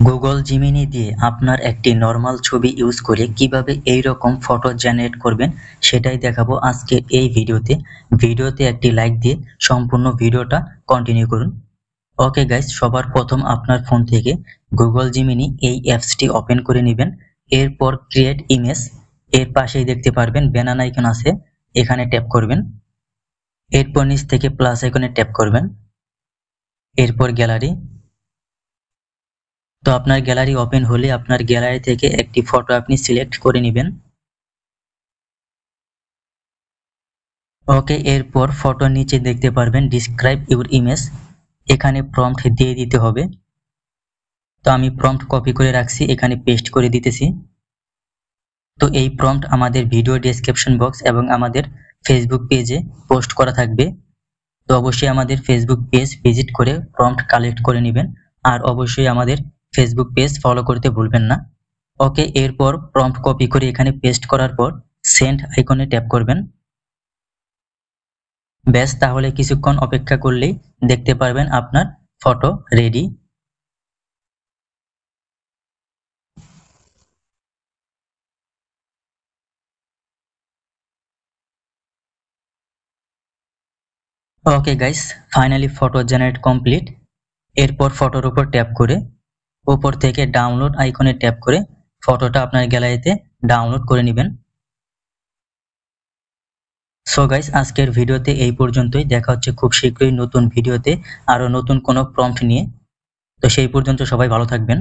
Google Gemini দিয়ে আপনার একটি নরমাল ছবি ইউজ করে কিভাবে এই রকম ফটো জেনারেট করবেন সেটাই দেখাবো আজকে এই ভিডিওতে একটি লাইক দিয়ে সম্পূর্ণ ভিডিওটা কন্টিনিউ করুন। ওকে গাইস, সবার প্রথম আপনার ফোন থেকে গুগল জিমিনি এই অ্যাপসটি ওপেন করে নেবেন। এরপর ক্রিয়েট ইমেজ এর পাশেই দেখতে পারবেন ব্যানার আইকন আছে, এখানে ট্যাপ করবেন। এরপর নিচ থেকে প্লাস আইকনে ট্যাপ করবেন। এরপর গ্যালারি। তো আপনার গ্যালারি ওপেন হলে আপনার গ্যালারি থেকে একটি ফটো আপনি সিলেক্ট করে নেবেন। ওকে, এরপর ফটোর নিচে দেখতে পারবেন ডিসক্রাইব ইউর ইমেজ, এখানে প্রম্পট দিয়ে দিতে হবে। তো আমি প্রম্পট কপি করে রাখছি, এখানে পেস্ট করে দিতেছি। তো এই প্রম্পট আমাদের ভিডিও ডেসক্রিপশন বক্স এবং আমাদের ফেসবুক পেজে পোস্ট করা থাকবে। তো অবশ্যই আমাদের ফেসবুক পেজ ভিজিট করে প্রম্পট কালেক্ট করে নেবেন, আর অবশ্যই আমাদের ফেসবুক পেজ ফলো করতে ভুলবেন না। ওকে, এরপর প্রম্পট কপি করে এখানে পেস্ট করার পর সেন্ড আইকনে ট্যাপ করবেন। ব্যাস, তাহলে কিছুক্ষণ অপেক্ষা করলেই দেখতে পারবেন আপনার photo ready. Okay guys, finally photo generate complete. এরপর ফটোর উপর ট্যাপ করে উপর থেকে ডাউনলোড আইকনে ট্যাপ করে ফটোটা আপনার গ্যালারিতে ডাউনলোড করে নেবেন। সো গাইস, আজকের ভিডিওতে এই পর্যন্তই। দেখা হচ্ছে খুব শীঘ্রই নতুন ভিডিওতে আরো নতুন কোনো প্রম্পট নিয়ে। তো সেই পর্যন্ত সবাই ভালো থাকবেন।